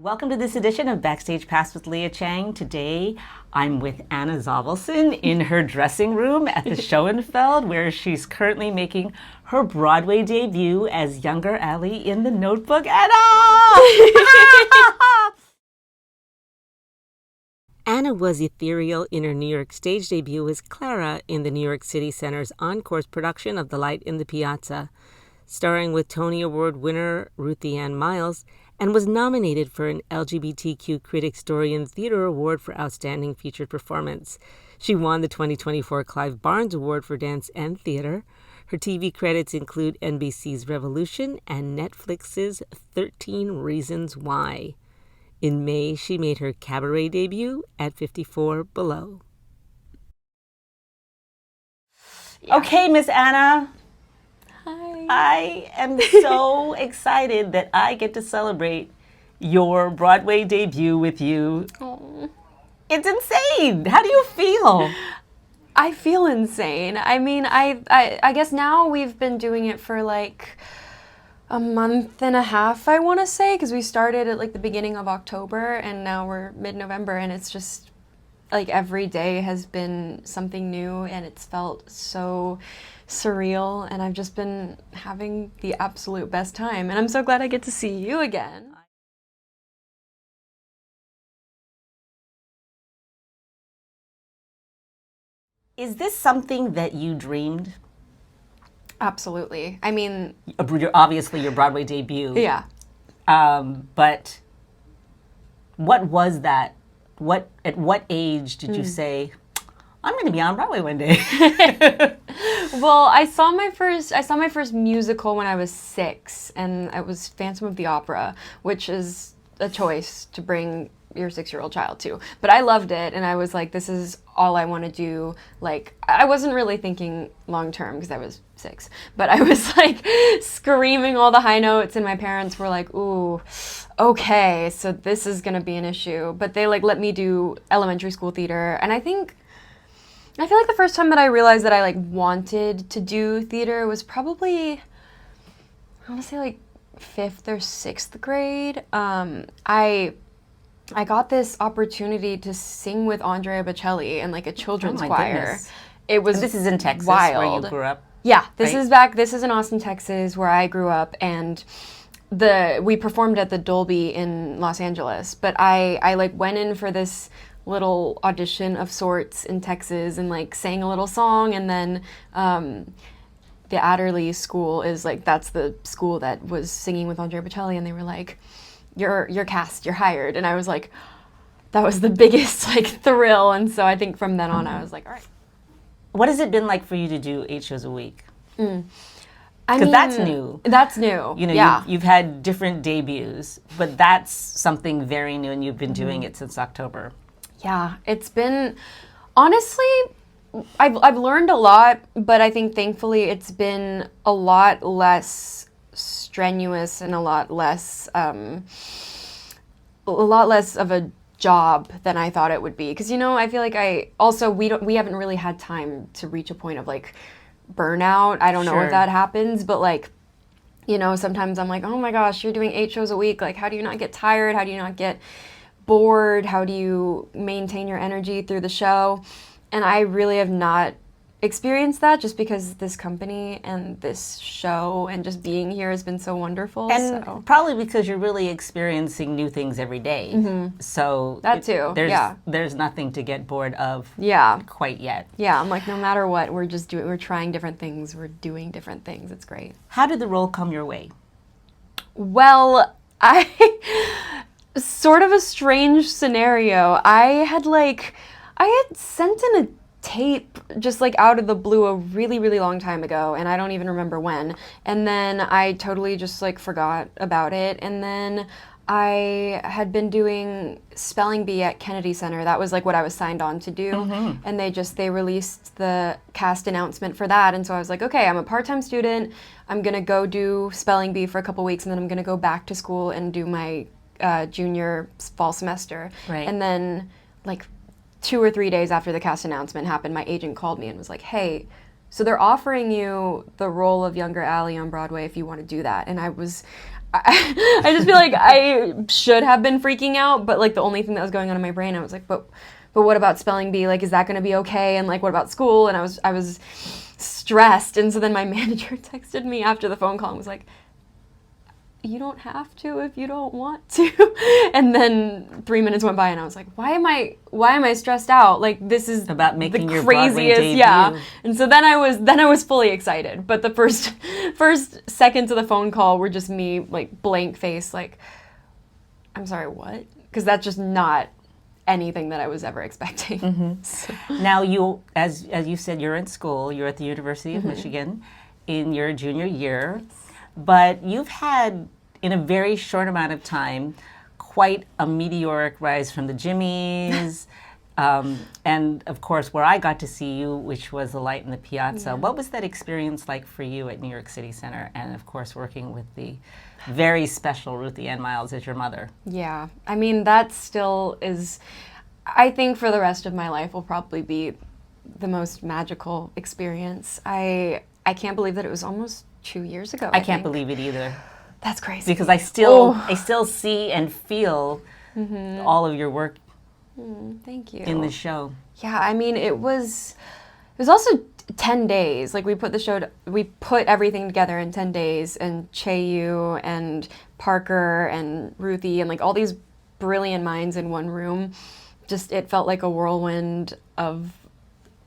Welcome to this edition of Backstage Pass with Lia Chang. Today, I'm with Anna Zavelson in her dressing room at the Schoenfeld, where she's currently making her Broadway debut as Younger Allie in The Notebook. Anna! Anna was ethereal in her New York stage debut as Clara in the New York City Center's Encores production of The Light in the Piazza, starring with Tony Award winner Ruthie Ann Miles, and was nominated for an LGBTQ Critics Dorian Theatre Award for Outstanding Featured Performance. She won the 2024 Clive Barnes Award for Dance and Theatre. Her TV credits include NBC's Revolution and Netflix's 13 Reasons Why. In May, she made her cabaret debut at 54 Below. Yeah. Okay, Miss Anna. Hi. I am so excited that I get to celebrate your Broadway debut with you. Oh. It's insane. How do you feel? I feel insane. I mean, I guess now we've been doing it for like a month and a half, I want to say, because we started at like the beginning of October and now we're mid-November, and it's just like every day has been something new and it's felt so surreal, and I've just been having the absolute best time, and I'm so glad I get to see you again. Is this something that you dreamed? Absolutely. I mean, Obviously your Broadway debut. yeah. But what was that? At what age did you say, I'm going to be on Broadway one day? Well, I saw my first musical when I was 6, and it was Phantom of the Opera, which is a choice to bring your 6-year-old child to. But I loved it, and I was like, this is all I want to do. Like, I wasn't really thinking long term because I was 6, but I was like screaming all the high notes, and my parents were like, ooh, okay, so this is going to be an issue. But they like let me do elementary school theater, and I feel like the first time that I realized that I like wanted to do theater was probably, I want to say like 5th or 6th grade. I got this opportunity to sing with Andrea Bocelli in like a children's choir. Goodness. It was This is in Texas, wild. where you grew up? Yeah, this right? is in Austin, Texas, where I grew up, and we performed at the Dolby in Los Angeles. But I like went in for this little audition of sorts in Texas and like sang a little song, and then the Adderley School is like, that's the school that was singing with Andrea Bocelli, and they were like, you're cast, you're hired. And I was like, that was the biggest like thrill. And so I think from then on I was like, all right. What has it been like for you to do 8 shows a week? I mean, that's new. That's new. You know, yeah. you've had different debuts, but that's something very new, and you've been doing it since October. Yeah, it's been, honestly, I've learned a lot, but I think thankfully it's been a lot less strenuous and a lot less of a job than I thought it would be. Because, you know, I feel like we haven't really had time to reach a point of like burnout. I don't know if that happens, but like, you know, sometimes I'm like, oh my gosh, you're doing 8 shows a week. Like, how do you not get tired? How do you not get bored? How do you maintain your energy through the show? And I really have not experienced that, just because this company and this show and just being here has been so wonderful. And probably because you're really experiencing new things every day. So that too. There's nothing to get bored of quite yet. Yeah, I'm like, no matter what, we're trying different things, we're doing different things. It's great. How did the role come your way? Well, sort of a strange scenario. I had sent in a tape just like out of the blue a really, really long time ago, and I don't even remember when. And then I totally just like forgot about it. And then I had been doing spelling bee at Kennedy Center. That was like what I was signed on to do. And they released the cast announcement for that. And so I was like, okay, I'm a part-time student. I'm gonna go do spelling bee for a couple weeks, and then I'm gonna go back to school and do my junior fall semester. Right. And then like 2 or 3 days after the cast announcement happened, my agent called me and was like, hey, so they're offering you the role of Younger Allie on Broadway if you want to do that. And I just feel like I should have been freaking out, but like the only thing that was going on in my brain, I was like, but what about spelling bee? Like, is that going to be okay? And like, what about school? And I was stressed. And so then my manager texted me after the phone call and was like, you don't have to if you don't want to. And then 3 minutes went by and I was like, why am I stressed out? Like, this is about making the your Broadway debut. Yeah. And so then I was fully excited. But the first seconds of the phone call were just me like blank face, like, I'm sorry, what? Because that's just not anything that I was ever expecting. Mm-hmm. So. Now you, as you said, you're in school. You're at the University of Michigan in your junior year. But you've had, in a very short amount of time, quite a meteoric rise from the Jimmys, and of course, where I got to see you, which was the Light in the Piazza. Yeah. What was that experience like for you at New York City Center? And of course, working with the very special Ruthie Ann Miles as your mother. Yeah, I mean, that still is, I think for the rest of my life will probably be the most magical experience. I can't believe that it was almost 2 years ago. I can't believe it either. That's crazy. Because I still see and feel all of your work. Thank you. In the show. Yeah, I mean, it was also 10 days. Like, we put everything together in 10 days, and Chaeyu and Parker and Ruthie and like all these brilliant minds in one room. Just, it felt like a whirlwind of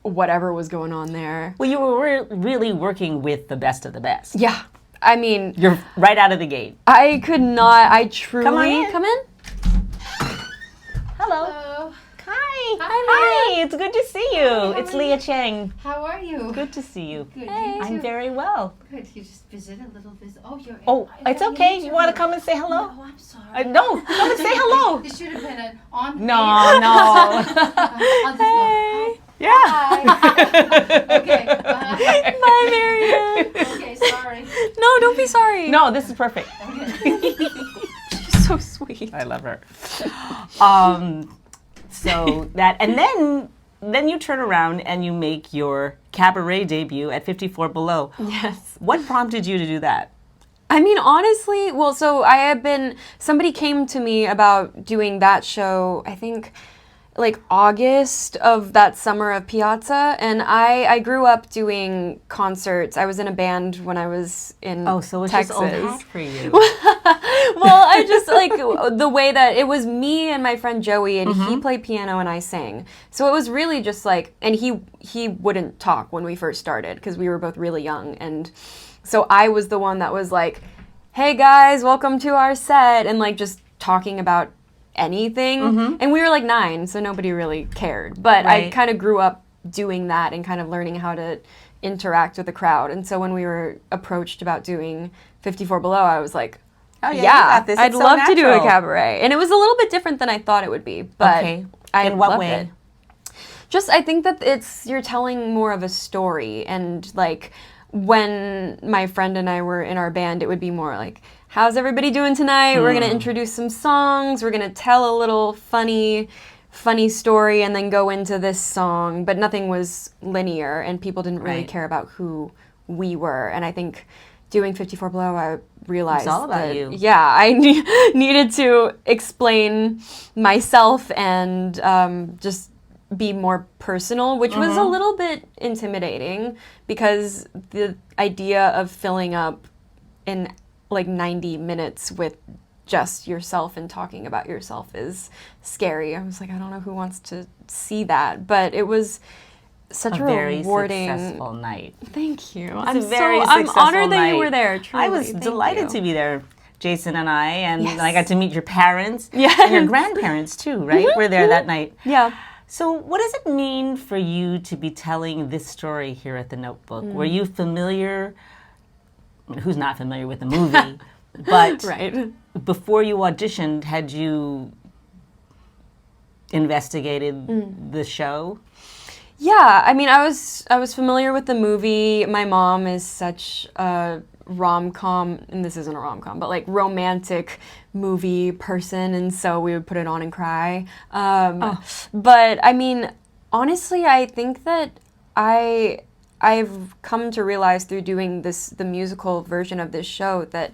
whatever was going on there. Well, you were really working with the best of the best. Yeah. I mean, you're right out of the gate. I could not, I truly... Come in. Hello. Hello. Hi. It's good to see you. It's Lia Chang. How are you? Good to see you. Good. Hey. You I'm very well. Good. You just visit a little visit. Oh, you're. It's okay. You want to come and say hello? No, I'm sorry. No, come and say hello. This should have been an on. No. I'll just go. Yeah. Hi. Okay. Bye, Marianne. Okay. Sorry. No, don't be sorry. No, this is perfect. Okay. She's so sweet. I love her. So that, and then you turn around and you make your cabaret debut at 54 Below. Yes. What prompted you to do that? I mean, honestly, well, so somebody came to me about doing that show, I think, like August of that summer of Piazza, and I grew up doing concerts. I was in a band when I was in Texas. So it's just old hat for you. Well, I just like the way that it was me and my friend Joey, and he played piano and I sang. So it was really just like, and he wouldn't talk when we first started because we were both really young, and so I was the one that was like, "Hey guys, welcome to our set," and like just talking about anything. And we were like 9, so nobody really cared. But I kind of grew up doing that and kind of learning how to interact with the crowd. And so when we were approached about doing 54 Below, I was like, oh yeah, I'd love to do a cabaret. And it was a little bit different than I thought it would be. But in what way? It. Just, I think that you're telling more of a story. And like when my friend and I were in our band, it would be more like, how's everybody doing tonight? We're going to introduce some songs. We're going to tell a little funny story and then go into this song. But nothing was linear, and people didn't really care about who we were. And I think doing 54 Below, I realized it's all about you. Yeah, I needed to explain myself and just be more personal, which was a little bit intimidating because the idea of filling up in like 90 minutes with just yourself and talking about yourself is scary. I was like, I don't know who wants to see that, but it was such a rewarding, very successful night. Thank you. I'm honored that you were there. Truly. I was delighted to be there, Jason and I, and I got to meet your parents and your grandparents too, right? Were there that night. Yeah. So what does it mean for you to be telling this story here at the Notebook? Were you familiar? Who's not familiar with the movie? But before you auditioned, had you investigated the show? Yeah, I mean, I was familiar with the movie. My mom is such a rom-com, and this isn't a rom-com, but like romantic movie person, and so we would put it on and cry. But I mean, honestly, I think that I've come to realize through doing the musical version of this show that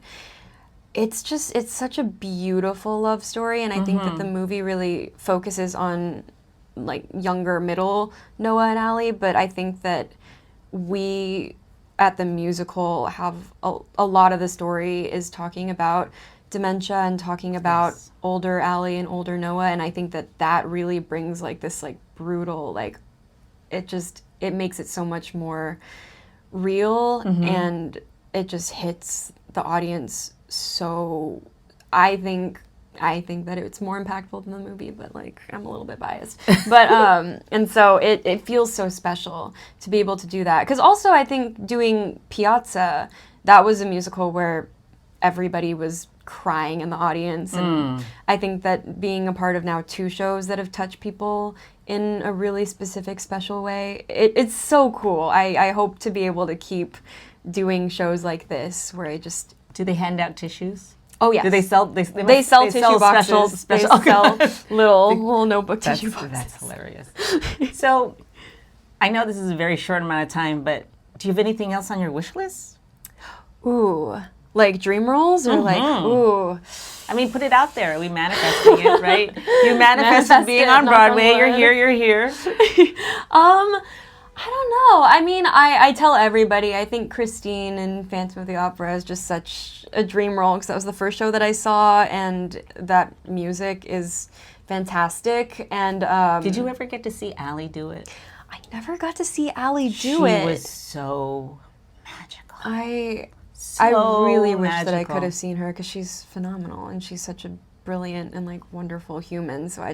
it's such a beautiful love story, and I think that the movie really focuses on like younger middle Noah and Allie, but I think that we at the musical have a lot of the story is talking about dementia and talking about older Allie and older Noah, and I think that really brings like this like brutal, like it makes it so much more real, and it just hits the audience. So I think that it's more impactful than the movie, but like I'm a little bit biased. But and so it feels so special to be able to do that. Because also I think doing Piazza, that was a musical where everybody was crying in the audience, and I think that being a part of now 2 shows that have touched people in a really specific, special way, it's so cool. I hope to be able to keep doing shows like this where I just... Do they hand out tissues? Oh, yes. Do they sell? They sell tissue boxes. Special. They sell little notebook tissue boxes. That's hilarious. So, I know this is a very short amount of time, but do you have anything else on your wish list? Ooh, like dream roles or like ooh. I mean, put it out there. Are we manifesting it, right? You manifested being on Broadway. You're here. You're here. I don't know. I mean, I tell everybody, I think Christine in Phantom of the Opera is just such a dream role because that was the first show that I saw, and that music is fantastic. And did you ever get to see Allie do it? I never got to see Allie do it. She was so magical. I So really wish that I magical. could have seen her because she's phenomenal and she's such a brilliant and like wonderful human. So I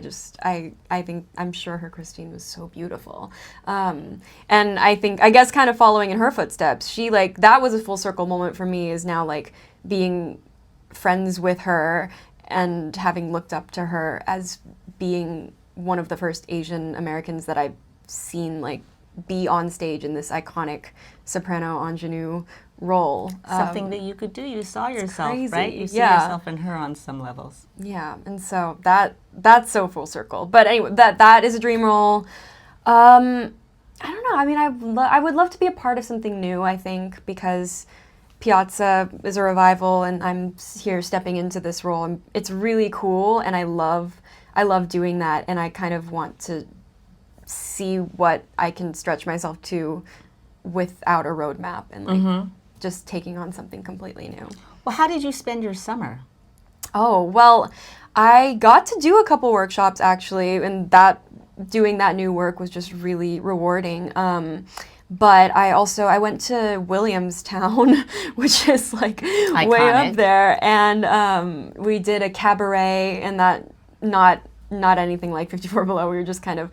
think I'm sure her Christine was so beautiful. And I guess kind of following in her footsteps, she like that was a full circle moment for me, is now like being friends with her and having looked up to her as being one of the first Asian Americans that I've seen like be on stage in this iconic soprano ingenue role. Something that you could do. You saw yourself, crazy. right? You see Yeah. yourself in her on some levels. Yeah, and so that's so full circle. But anyway, that is a dream role. I don't know. I mean, I would love to be a part of something new, I think, because Piazza is a revival and I'm here stepping into this role. And it's really cool, and I love doing that, and I kind of want to see what I can stretch myself to without a roadmap and like just taking on something completely new. Well, how did you spend your summer? Oh, well, I got to do a couple workshops actually, and doing that new work was just really rewarding. But I went to Williamstown, which is like Iconic. way up there, and we did a cabaret, and that not anything like 54 Below. We were just kind of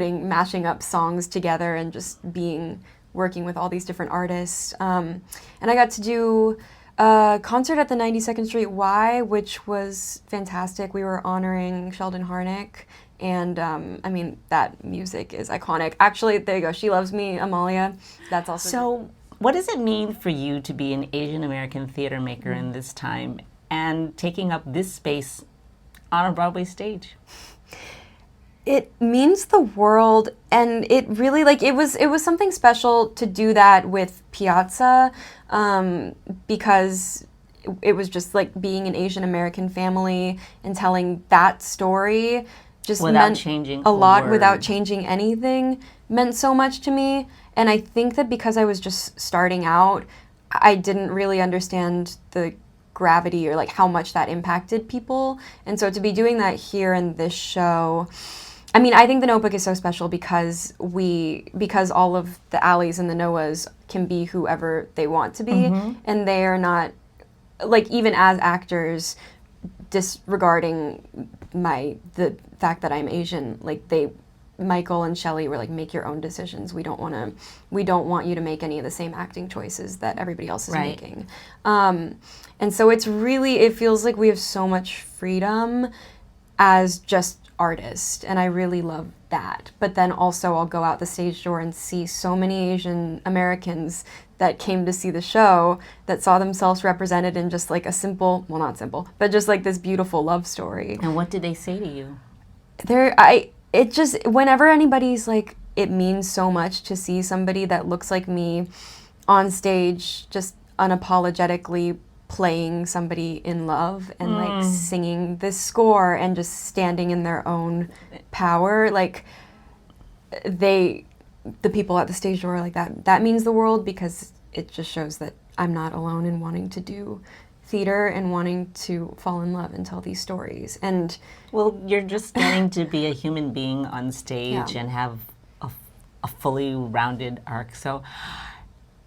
mashing up songs together and just working with all these different artists. And I got to do a concert at the 92nd Street Y, which was fantastic. We were honoring Sheldon Harnick, and I mean, that music is iconic. Actually, there you go. She Loves Me, Amalia. That's also... So, what does it mean for you to be an Asian American theater maker in this time and taking up this space on a Broadway stage? It means the world, and it really it was something special to do that with Piazza, because it was just like being an Asian American family and telling that story just meant changing a lot, word. without changing anything, meant so much to me. And I think that because I was just starting out, I didn't really understand the gravity or like how much that impacted people. And so to be doing that here in this show, I mean, I think The Notebook is so special because all of the Allies and the Noahs can be whoever they want to be, and they are not, like, even as actors, disregarding the fact that I'm Asian. Like, Michael and Shelley were like, make your own decisions. We don't want you to make any of the same acting choices that everybody else is making. And so it feels like we have so much freedom as just artists, and I really love that. But then also I'll go out the stage door and see so many Asian Americans that came to see the show that saw themselves represented in just like a simple, well, not simple, but just like this beautiful love story. And what did they say to you? Whenever anybody's like, it means so much to see somebody that looks like me on stage just unapologetically playing somebody in love and like singing this score and just standing in their own power. Like the people at the stage door, like that means the world, because it just shows that I'm not alone in wanting to do theater and wanting to fall in love and tell these stories. And well, you're just getting to be a human being on stage and have a fully rounded arc. So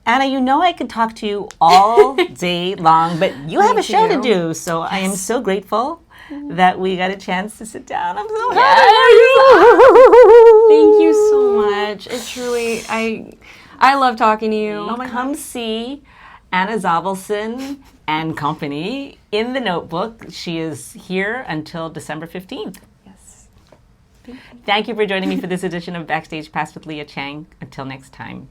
Anna, you know I could talk to you all day long, but you have a show to do, so I am so grateful that we got a chance to sit down. I'm so happy for you. Thank you so much. It truly, I love talking to you. Come see Anna Zavelson and company in the Notebook. She is here until December 15th. Yes. Thank you for joining me for this edition of Backstage Pass with Lia Chang. Until next time.